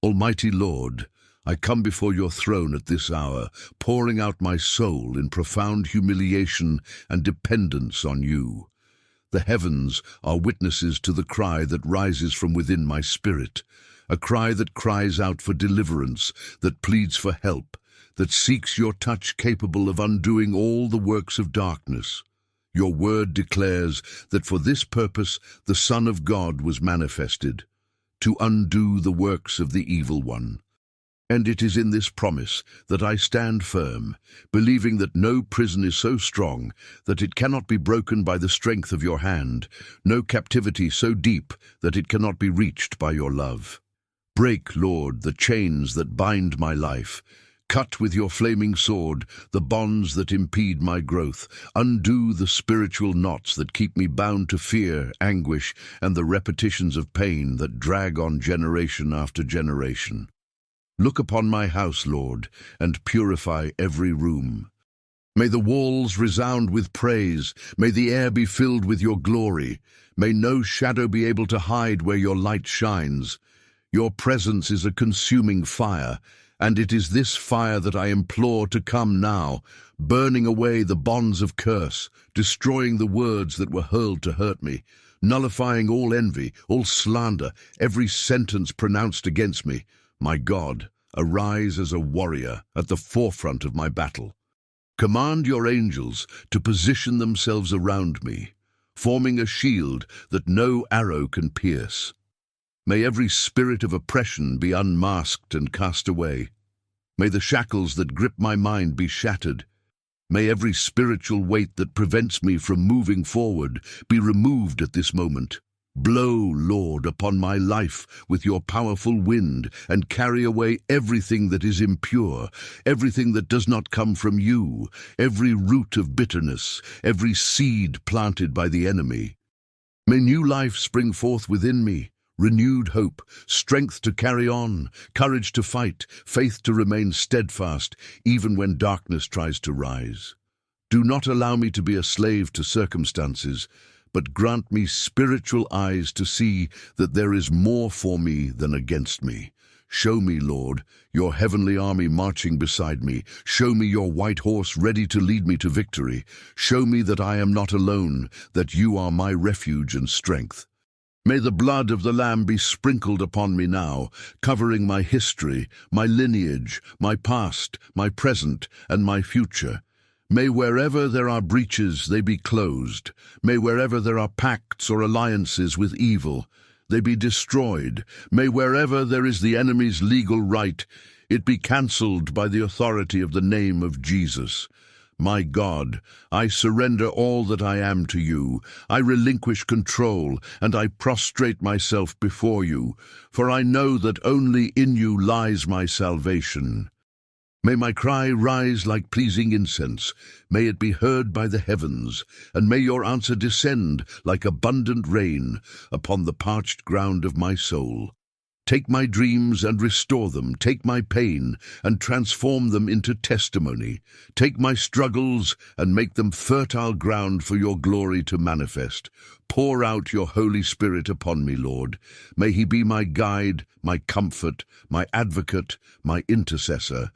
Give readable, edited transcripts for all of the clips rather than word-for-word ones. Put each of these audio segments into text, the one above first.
Almighty Lord, I come before your throne at this hour, pouring out my soul in profound humiliation and dependence on you. The heavens are witnesses to the cry that rises from within my spirit, a cry that cries out for deliverance, that pleads for help, that seeks your touch capable of undoing all the works of darkness. Your word declares that for this purpose the Son of God was manifested, to undo the works of the evil one. And it is in this promise that I stand firm, believing that no prison is so strong that it cannot be broken by the strength of your hand, no captivity so deep that it cannot be reached by your love. Break, Lord, the chains that bind my life. Cut with your flaming sword the bonds that impede my growth. Undo the spiritual knots that keep me bound to fear, anguish, and the repetitions of pain that drag on generation after generation. Look upon my house, Lord, and purify every room. May the walls resound with praise. May the air be filled with your glory. May no shadow be able to hide where your light shines. Your presence is a consuming fire, and it is this fire that I implore to come now, burning away the bonds of curse, destroying the words that were hurled to hurt me, nullifying all envy, all slander, every sentence pronounced against me. My God, arise as a warrior at the forefront of my battle. Command your angels to position themselves around me, forming a shield that no arrow can pierce. May every spirit of oppression be unmasked and cast away. May the shackles that grip my mind be shattered. May every spiritual weight that prevents me from moving forward be removed at this moment. Blow, Lord, upon my life with your powerful wind and carry away everything that is impure, everything that does not come from you, every root of bitterness, every seed planted by the enemy. May new life spring forth within me. Renewed hope, strength to carry on, courage to fight, faith to remain steadfast, even when darkness tries to rise. Do not allow me to be a slave to circumstances, but grant me spiritual eyes to see that there is more for me than against me. Show me, Lord, your heavenly army marching beside me. Show me your white horse ready to lead me to victory. Show me that I am not alone, that you are my refuge and strength. May the blood of the Lamb be sprinkled upon me now, covering my history, my lineage, my past, my present, and my future. May wherever there are breaches, they be closed. May wherever there are pacts or alliances with evil, they be destroyed. May wherever there is the enemy's legal right, it be cancelled by the authority of the name of Jesus. My God, I surrender all that I am to you. I relinquish control, and I prostrate myself before you, for I know that only in you lies my salvation. May my cry rise like pleasing incense. May it be heard by the heavens, and may your answer descend like abundant rain upon the parched ground of my soul. Take my dreams and restore them. Take my pain and transform them into testimony. Take my struggles and make them fertile ground for your glory to manifest. Pour out your Holy Spirit upon me, Lord. May he be my guide, my comfort, my advocate, my intercessor.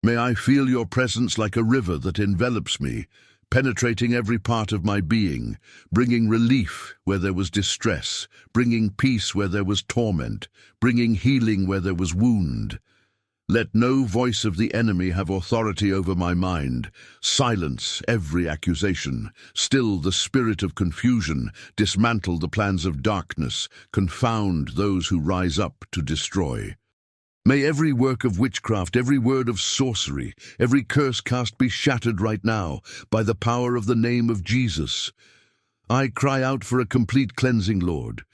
May I feel your presence like a river that envelops me, penetrating every part of my being, bringing relief where there was distress, bringing peace where there was torment, bringing healing where there was wound. Let no voice of the enemy have authority over my mind. Silence every accusation. Still the spirit of confusion. Dismantle the plans of darkness. Confound those who rise up to destroy. May every work of witchcraft, every word of sorcery, every curse cast be shattered right now by the power of the name of Jesus. I cry out for a complete cleansing, Lord.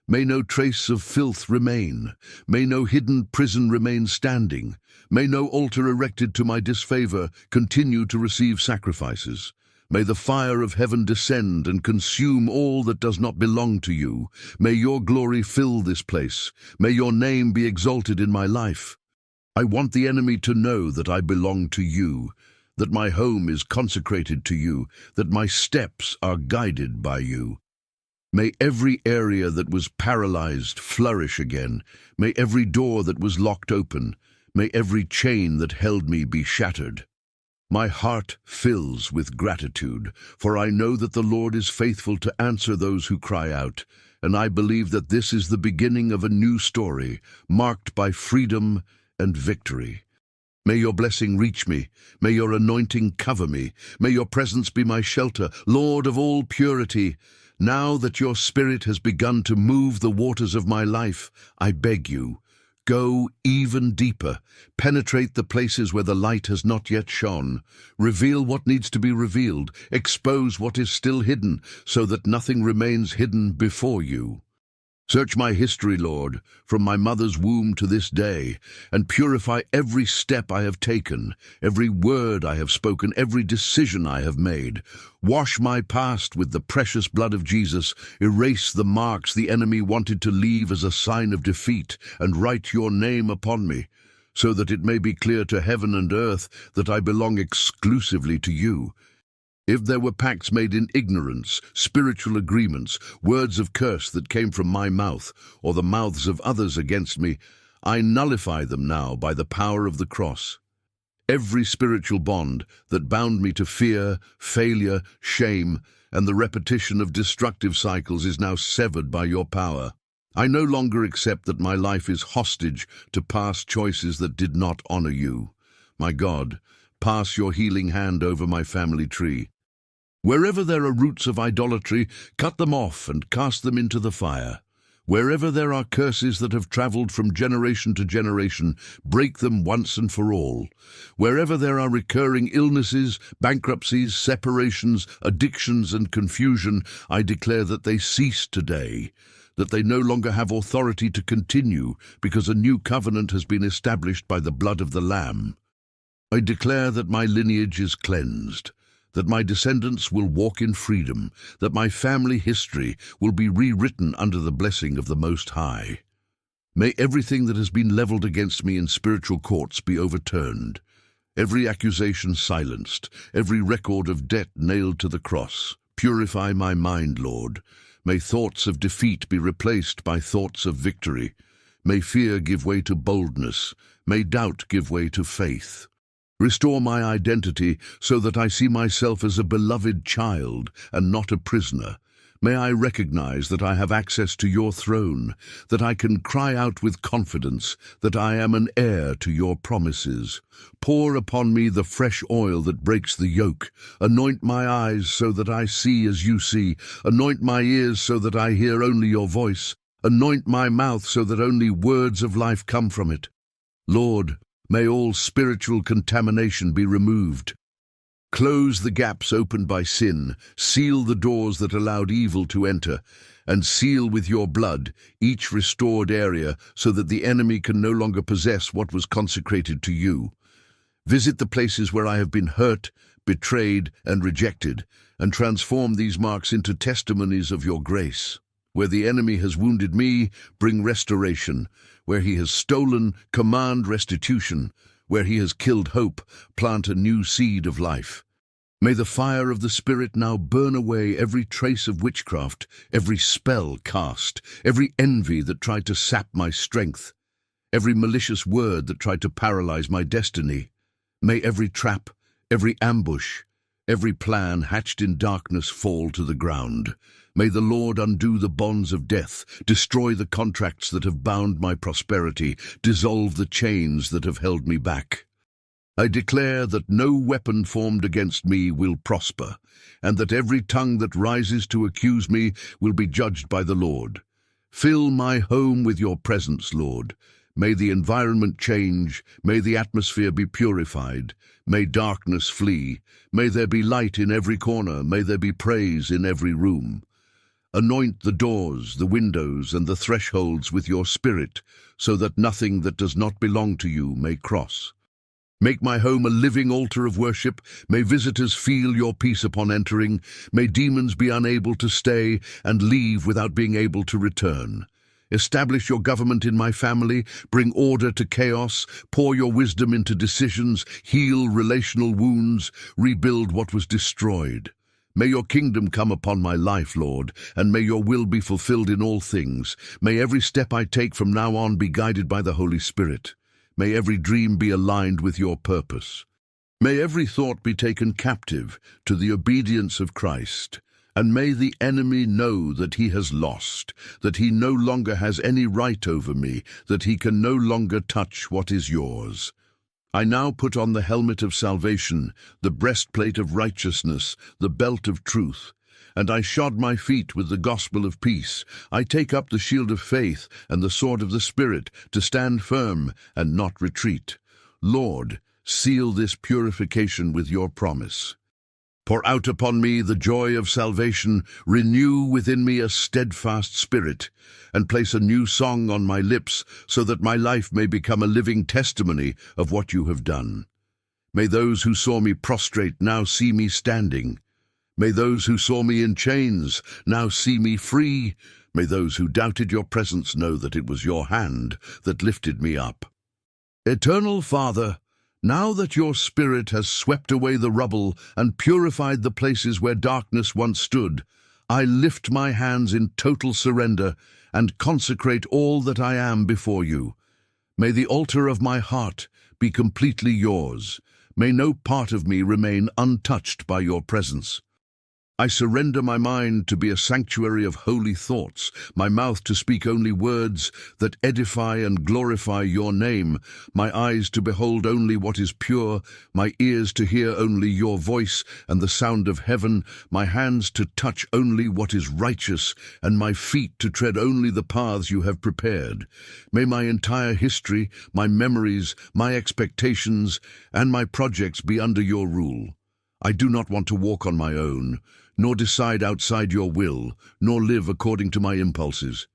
May no trace of filth remain. May no hidden prison remain standing. May no altar erected to my disfavor continue to receive sacrifices. May the fire of heaven descend and consume all that does not belong to you. May your glory fill this place. May your name be exalted in my life. I want the enemy to know that I belong to you, that my home is consecrated to you, that my steps are guided by you. May every area that was paralyzed flourish again. May every door that was locked open. May every chain that held me be shattered. My heart fills with gratitude, for I know that the Lord is faithful to answer those who cry out, and I believe that this is the beginning of a new story, marked by freedom and victory. May your blessing reach me. May your anointing cover me. May your presence be my shelter, Lord of all purity. Now that your Spirit has begun to move the waters of my life, I beg you, go even deeper. Penetrate the places where the light has not yet shone. Reveal what needs to be revealed. Expose what is still hidden, so that nothing remains hidden before you. Search my history, Lord, from my mother's womb to this day, and purify every step I have taken, every word I have spoken, every decision I have made. Wash my past with the precious blood of Jesus, erase the marks the enemy wanted to leave as a sign of defeat, and write your name upon me, so that it may be clear to heaven and earth that I belong exclusively to you. If there were pacts made in ignorance, spiritual agreements, words of curse that came from my mouth, or the mouths of others against me, I nullify them now by the power of the cross. Every spiritual bond that bound me to fear, failure, shame, and the repetition of destructive cycles is now severed by your power. I no longer accept that my life is hostage to past choices that did not honor you. My God, pass your healing hand over my family tree. Wherever there are roots of idolatry, cut them off and cast them into the fire. Wherever there are curses that have traveled from generation to generation, break them once and for all. Wherever there are recurring illnesses, bankruptcies, separations, addictions, and confusion, I declare that they cease today, that they no longer have authority to continue, because a new covenant has been established by the blood of the Lamb. I declare that my lineage is cleansed, that my descendants will walk in freedom, that my family history will be rewritten under the blessing of the Most High. May everything that has been leveled against me in spiritual courts be overturned, every accusation silenced, every record of debt nailed to the cross. Purify my mind, Lord. May thoughts of defeat be replaced by thoughts of victory. May fear give way to boldness. May doubt give way to faith. Restore my identity so that I see myself as a beloved child and not a prisoner. May I recognize that I have access to your throne, that I can cry out with confidence that I am an heir to your promises. Pour upon me the fresh oil that breaks the yoke. Anoint my eyes so that I see as you see. Anoint my ears so that I hear only your voice. Anoint my mouth so that only words of life come from it. Lord, may all spiritual contamination be removed. Close the gaps opened by sin, seal the doors that allowed evil to enter, and seal with your blood each restored area so that the enemy can no longer possess what was consecrated to you. Visit the places where I have been hurt, betrayed, and rejected, and transform these marks into testimonies of your grace. Where the enemy has wounded me, bring restoration. Where he has stolen, command restitution. Where he has killed hope, plant a new seed of life. May the fire of the Spirit now burn away every trace of witchcraft, every spell cast, every envy that tried to sap my strength, every malicious word that tried to paralyze my destiny. May every trap, every ambush, every plan hatched in darkness fall to the ground. May the Lord undo the bonds of death, destroy the contracts that have bound my prosperity, dissolve the chains that have held me back. I declare that no weapon formed against me will prosper, and that every tongue that rises to accuse me will be judged by the Lord. Fill my home with your presence, Lord. May the environment change, may the atmosphere be purified, may darkness flee, may there be light in every corner, may there be praise in every room. Anoint the doors, the windows, and the thresholds with your Spirit, so that nothing that does not belong to you may cross. Make my home a living altar of worship. May visitors feel your peace upon entering. May demons be unable to stay and leave without being able to return. Establish your government in my family, bring order to chaos, pour your wisdom into decisions, heal relational wounds, rebuild what was destroyed. May your kingdom come upon my life, Lord, and may your will be fulfilled in all things. May every step I take from now on be guided by the Holy Spirit. May every dream be aligned with your purpose. May every thought be taken captive to the obedience of Christ. And may the enemy know that he has lost, that he no longer has any right over me, that he can no longer touch what is yours. I now put on the helmet of salvation, the breastplate of righteousness, the belt of truth, and I shod my feet with the gospel of peace. I take up the shield of faith and the sword of the Spirit to stand firm and not retreat. Lord, seal this purification with your promise. Pour out upon me the joy of salvation, renew within me a steadfast spirit, and place a new song on my lips, so that my life may become a living testimony of what you have done. May those who saw me prostrate now see me standing. May those who saw me in chains now see me free. May those who doubted your presence know that it was your hand that lifted me up. Eternal Father, now that your Spirit has swept away the rubble and purified the places where darkness once stood, I lift my hands in total surrender and consecrate all that I am before you. May the altar of my heart be completely yours. May no part of me remain untouched by your presence. I surrender my mind to be a sanctuary of holy thoughts, my mouth to speak only words that edify and glorify your name, my eyes to behold only what is pure, my ears to hear only your voice and the sound of heaven, my hands to touch only what is righteous, and my feet to tread only the paths you have prepared. May my entire history, my memories, my expectations, and my projects be under your rule. I do not want to walk on my own, nor decide outside your will, nor live according to my impulses.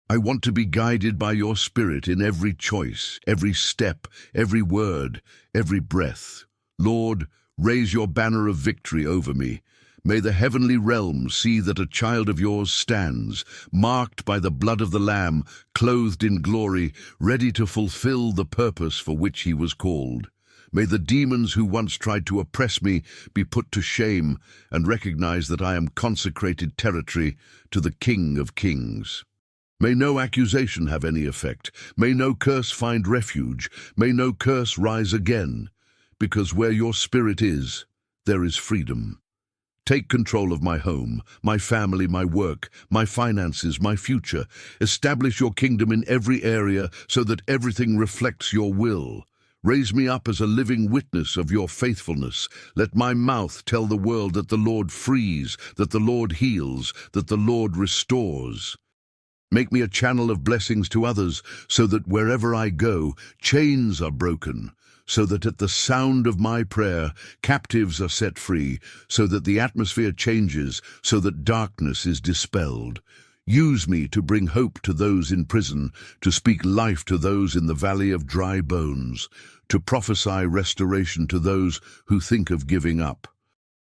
I want to be guided by your Spirit in every choice, every step, every word, every breath. Lord, raise your banner of victory over me. May the heavenly realms see that a child of yours stands, marked by the blood of the Lamb, clothed in glory, ready to fulfill the purpose for which he was called. May the demons who once tried to oppress me be put to shame and recognize that I am consecrated territory to the King of Kings. May no accusation have any effect. May no curse find refuge. May no curse rise again, because where your Spirit is, there is freedom. Take control of my home, my family, my work, my finances, my future. Establish your kingdom in every area so that everything reflects your will. Raise me up as a living witness of your faithfulness. Let my mouth tell the world that the Lord frees, that the Lord heals, that the Lord restores. Make me a channel of blessings to others, so that wherever I go, chains are broken, so that at the sound of my prayer, captives are set free, so that the atmosphere changes, so that darkness is dispelled. Use me to bring hope to those in prison, to speak life to those in the valley of dry bones, to prophesy restoration to those who think of giving up.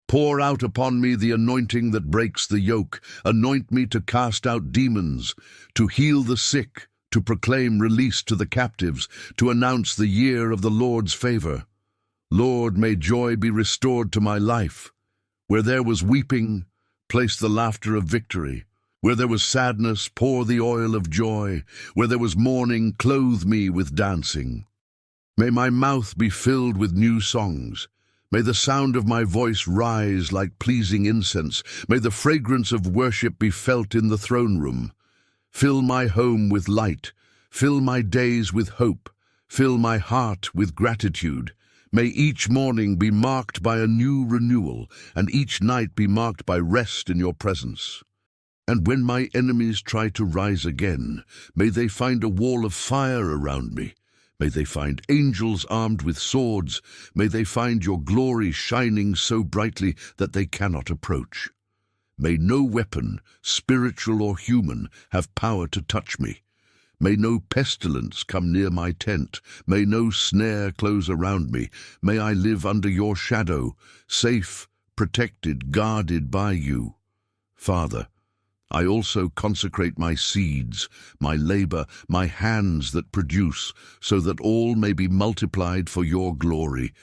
Pour out upon me the anointing that breaks the yoke. Anoint me to cast out demons, to heal the sick, to proclaim release to the captives, to announce the year of the Lord's favor. Lord, may joy be restored to my life. Where there was weeping, place the laughter of victory. Where there was sadness, pour the oil of joy. Where there was mourning, clothe me with dancing. May my mouth be filled with new songs. May the sound of my voice rise like pleasing incense. May the fragrance of worship be felt in the throne room. Fill my home with light. Fill my days with hope. Fill my heart with gratitude. May each morning be marked by a new renewal, and each night be marked by rest in your presence. And when my enemies try to rise again, may they find a wall of fire around me. May they find angels armed with swords. May they find your glory shining so brightly that they cannot approach. May no weapon, spiritual or human, have power to touch me. May no pestilence come near my tent. May no snare close around me. May I live under your shadow, safe, protected, guarded by you. Father, I also consecrate my seeds, my labor, my hands that produce, so that all may be multiplied for your glory.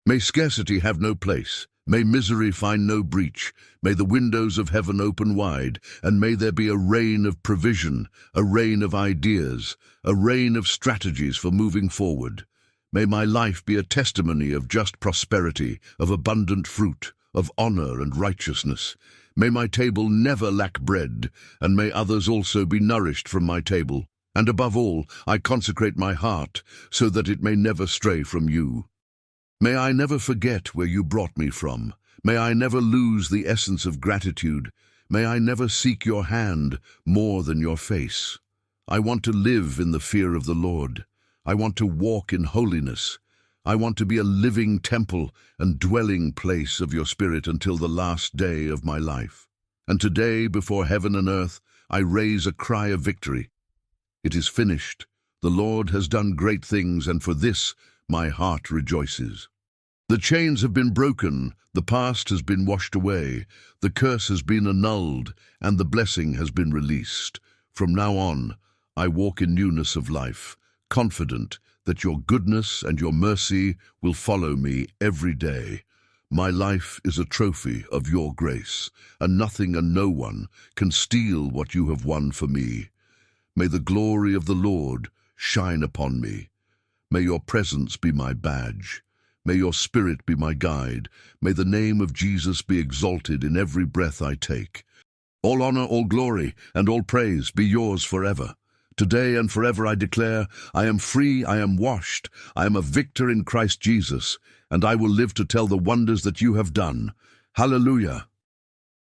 May scarcity have no place. May misery find no breach. May the windows of heaven open wide, and may there be a rain of provision, a rain of ideas, a rain of strategies for moving forward. May my life be a testimony of just prosperity, of abundant fruit, of honor and righteousness. May my table never lack bread, and may others also be nourished from my table. And above all, I consecrate my heart, so that it may never stray from you. May I never forget where you brought me from. May I never lose the essence of gratitude. May I never seek your hand more than your face. I want to live in the fear of the Lord. I want to walk in holiness. I want to be a living temple and dwelling place of your Spirit until the last day of my life. And today, before heaven and earth, I raise a cry of victory. It is finished. The Lord has done great things, and for this my heart rejoices. The chains have been broken, the past has been washed away, the curse has been annulled, and the blessing has been released. From now on, I walk in newness of life, confident that your goodness and your mercy will follow me every day. My life is a trophy of your grace, and nothing and no one can steal what you have won for me. May the glory of the Lord shine upon me. May your presence be my badge. May your Spirit be my guide. May the name of Jesus be exalted in every breath I take. All honor, all glory, and all praise be yours forever. Today and forever I declare, I am free, I am washed, I am a victor in Christ Jesus, and I will live to tell the wonders that you have done. Hallelujah!